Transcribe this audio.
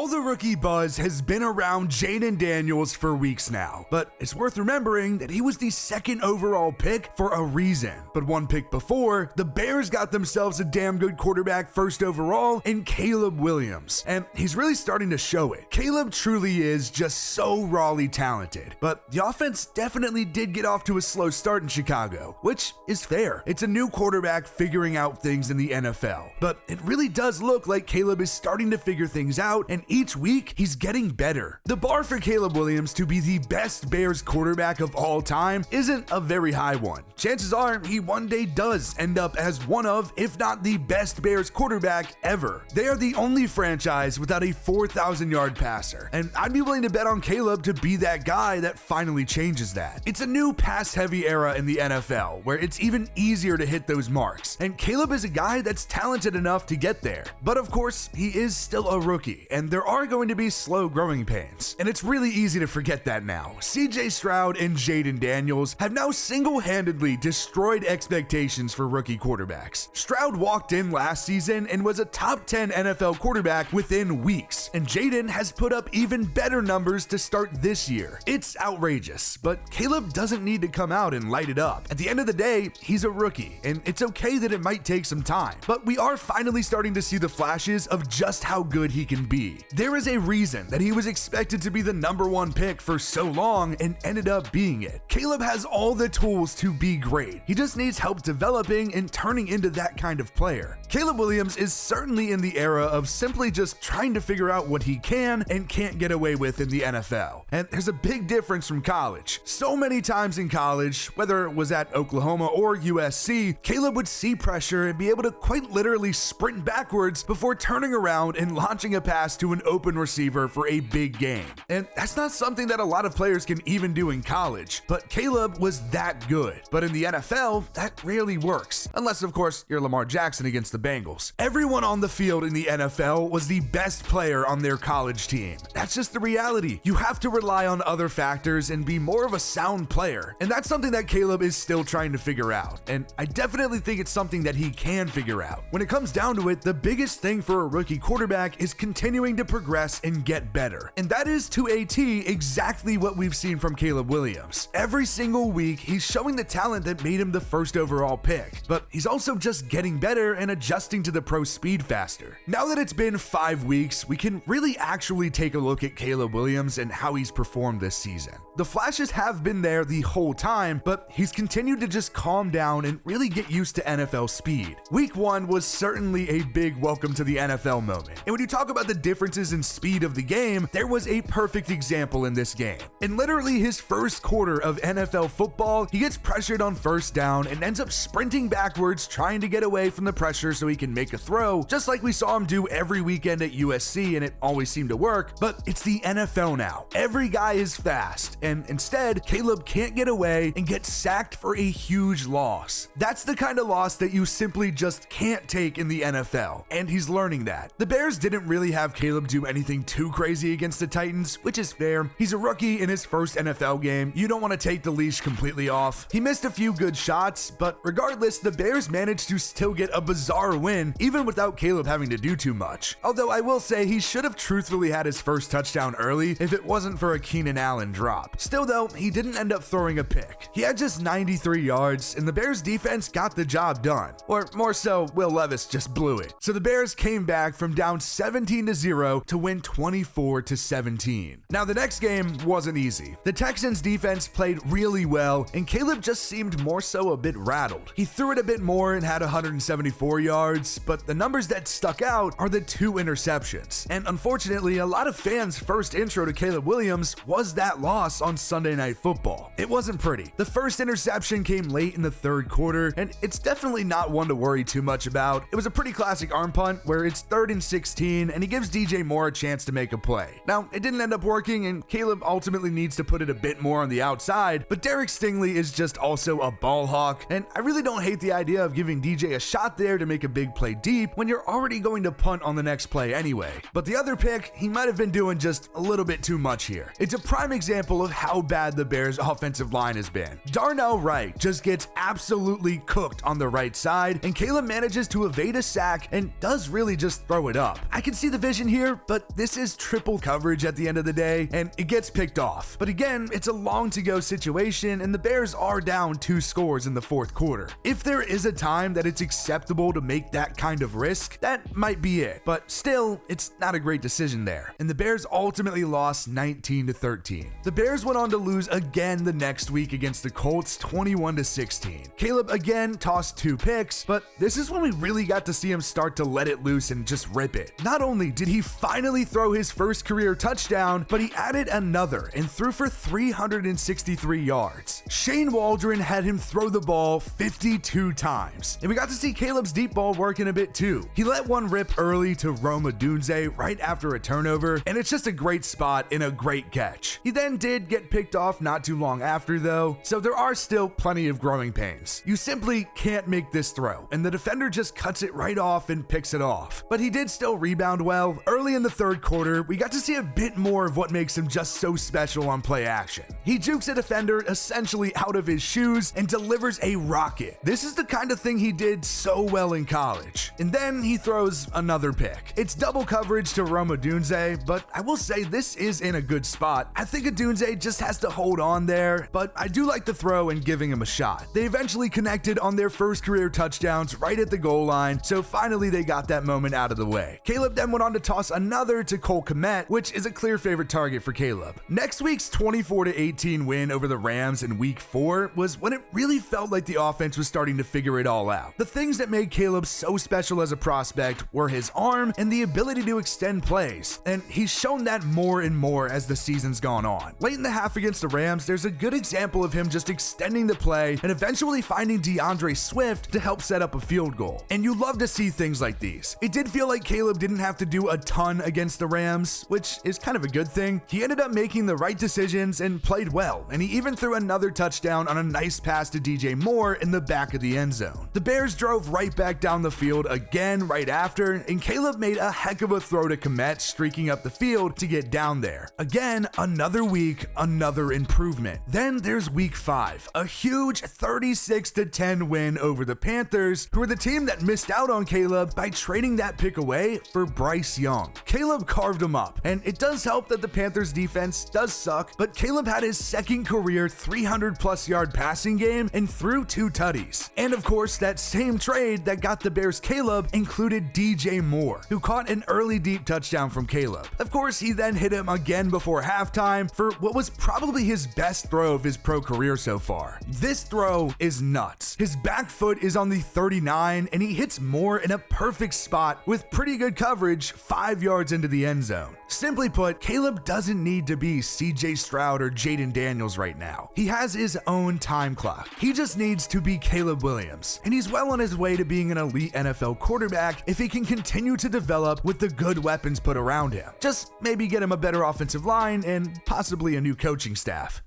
All the rookie buzz has been around Jayden Daniels for weeks now, but it's worth remembering that he was the second overall pick for a reason. But one pick before, the Bears got themselves a damn good quarterback first overall in Caleb Williams, and he's really starting to show it. Caleb truly is just so rawly talented, but the offense definitely did get off to a slow start in Chicago, which is fair. It's a new quarterback figuring out things in the NFL, but it really does look like Caleb is starting to figure things out, and each week he's getting better. The bar for Caleb Williams to be the best Bears quarterback of all time isn't a very high one. Chances are he one day does end up as one of, if not the best Bears quarterback ever. They are the only franchise without a 4,000-yard passer, and I'd be willing to bet on Caleb to be that guy that finally changes that. It's a new pass-heavy era in the NFL where it's even easier to hit those marks, and Caleb is a guy that's talented enough to get there. But of course, he is still a rookie, and there are going to be slow growing pains. And it's really easy to forget that now. CJ Stroud and Jayden Daniels have now single-handedly destroyed expectations for rookie quarterbacks. Stroud walked in last season and was a top 10 NFL quarterback within weeks, and Jayden has put up even better numbers to start this year. It's outrageous, but Caleb doesn't need to come out and light it up. At the end of the day, he's a rookie, and it's okay that it might take some time, but we are finally starting to see the flashes of just how good he can be. There is a reason that he was expected to be the #1 pick for so long and ended up being it. Caleb has all the tools to be great. He just needs help developing and turning into that kind of player. Caleb Williams is certainly in the era of simply just trying to figure out what he can and can't get away with in the NFL. And there's a big difference from college. So many times in college, whether it was at Oklahoma or USC, Caleb would see pressure and be able to quite literally sprint backwards before turning around and launching a pass to an open receiver for a big game. And that's not something that a lot of players can even do in college, but Caleb was that good. But in the NFL, that rarely works, unless of course you're Lamar Jackson against the Bengals. Everyone on the field in the NFL was the best player on their college team. That's just the reality. You have to rely on other factors and be more of a sound player, and that's something that Caleb is still trying to figure out, and I definitely think it's something that he can figure out. When it comes down to it, the biggest thing for a rookie quarterback is continuing to progress and get better, and that is to a T exactly what we've seen from Caleb Williams. Every single week, he's showing the talent that made him the first overall pick, but he's also just getting better and adjusting to the pro speed faster. Now that it's been 5 weeks, we can really actually take a look at Caleb Williams and how he's performed this season. The flashes have been there the whole time, but he's continued to just calm down and really get used to NFL speed. Week 1 was certainly a big welcome to the NFL moment. And when you talk about the differences in speed of the game, there was a perfect example in this game. In literally his first quarter of NFL football, he gets pressured on first down and ends up sprinting backwards trying to get away from the pressure so he can make a throw, just like we saw him do every weekend at USC, and it always seemed to work. But it's the NFL now. Every guy is fast, and instead, Caleb can't get away and gets sacked for a huge loss. That's the kind of loss that you simply just can't take in the NFL, and he's learning that. The Bears didn't really have Caleb do anything too crazy against the Titans, which is fair. He's a rookie in his first NFL game. You don't want to take the leash completely off. He missed a few good shots, but regardless, the Bears managed to still get a bizarre win, even without Caleb having to do too much. Although I will say he should have truthfully had his first touchdown early if it wasn't for a Keenan Allen drop. Still though, he didn't end up throwing a pick. He had just 93 yards, and the Bears defense got the job done. Or more so, Will Levis just blew it. So the Bears came back from down 17-0 to win 24-17. Now the next game wasn't easy. The Texans defense played really well, and Caleb just seemed more so a bit rattled. He threw it a bit more and had 174 yards, but the numbers that stuck out are the 2 interceptions. And unfortunately, a lot of fans' first intro to Caleb Williams was that loss on Sunday Night Football. It wasn't pretty. The first interception came late in the third quarter, and it's definitely not one to worry too much about. It was a pretty classic arm punt where it's 3rd and 16, and he gives DJ Moore a chance to make a play. Now, it didn't end up working, and Caleb ultimately needs to put it a bit more on the outside, but Derek Stingley is just also a ball hawk, and I really don't hate the idea of giving DJ a shot there to make a big play deep when you're already going to punt on the next play anyway. But the other pick, he might have been doing just a little bit too much here. It's a prime example of how bad the Bears' offensive line has been. Darnell Wright just gets absolutely cooked on the right side, and Caleb manages to evade a sack and does really just throw it up. I can see the vision here receiver, but this is triple coverage at the end of the day, and it gets picked off. But again, it's a long to go situation, and the Bears are down 2 scores in the fourth quarter. If there is a time that it's acceptable to make that kind of risk, that might be it. But still, it's not a great decision there. And the Bears ultimately lost 19-13. The Bears went on to lose again the next week against the Colts 21-16. Caleb again tossed 2 picks, but this is when we really got to see him start to let it loose and just rip it. Not only did he finally throw his first career touchdown, but he added another and threw for 363 yards. Shane Waldron had him throw the ball 52 times, and we got to see Caleb's deep ball working a bit too. He let one rip early to Rome Odunze right after a turnover, and it's just a great spot and a great catch. He then did get picked off not too long after though, so there are still plenty of growing pains. You simply can't make this throw, and the defender just cuts it right off and picks it off. But he did still rebound well. Early in the third quarter, we got to see a bit more of what makes him just so special on play action. He jukes a defender essentially out of his shoes and delivers a rocket. This is the kind of thing he did so well in college. And then he throws another pick. It's double coverage to Rome Odunze, but I will say this is in a good spot. I think Odunze just has to hold on there, but I do like the throw and giving him a shot. They eventually connected on their first career touchdowns right at the goal line, so finally they got that moment out of the way. Caleb then went on to toss another to Cole Kmet, which is a clear favorite target for Caleb. Next week's 24-18 win over the Rams in week 4 was when it really felt like the offense was starting to figure it all out. The things that made Caleb so special as a prospect were his arm and the ability to extend plays, and he's shown that more and more as the season's gone on. Late in the half against the Rams, there's a good example of him just extending the play and eventually finding DeAndre Swift to help set up a field goal. And you love to see things like these. It did feel like Caleb didn't have to do a ton against the Rams, which is kind of a good thing. He ended up making the right decisions and played well, and he even threw another touchdown on a nice pass to DJ Moore in the back of the end zone. The Bears drove right back down the field again right after, and Caleb made a heck of a throw to Kmet, streaking up the field to get down there. Again, another week, another improvement. Then there's week 5, a huge 36-10 win over the Panthers, who were the team that missed out on Caleb by trading that pick away for Bryce Young. Caleb carved him up, and it does help that the Panthers defense does suck, but Caleb had his second career 300+ yard passing game and threw 2 tutties. And of course, that same trade that got the Bears Caleb included DJ Moore, who caught an early deep touchdown from Caleb. Of course, he then hit him again before halftime for what was probably his best throw of his pro career so far. This throw is nuts. His back foot is on the 39, and he hits Moore in a perfect spot with pretty good coverage 5 yards into the end zone. Simply put, Caleb doesn't need to be CJ Stroud or Jaden Daniels right now. He has his own time clock. He just needs to be Caleb Williams, and he's well on his way to being an elite NFL quarterback if he can continue to develop with the good weapons put around him. Just maybe get him a better offensive line and possibly a new coaching staff.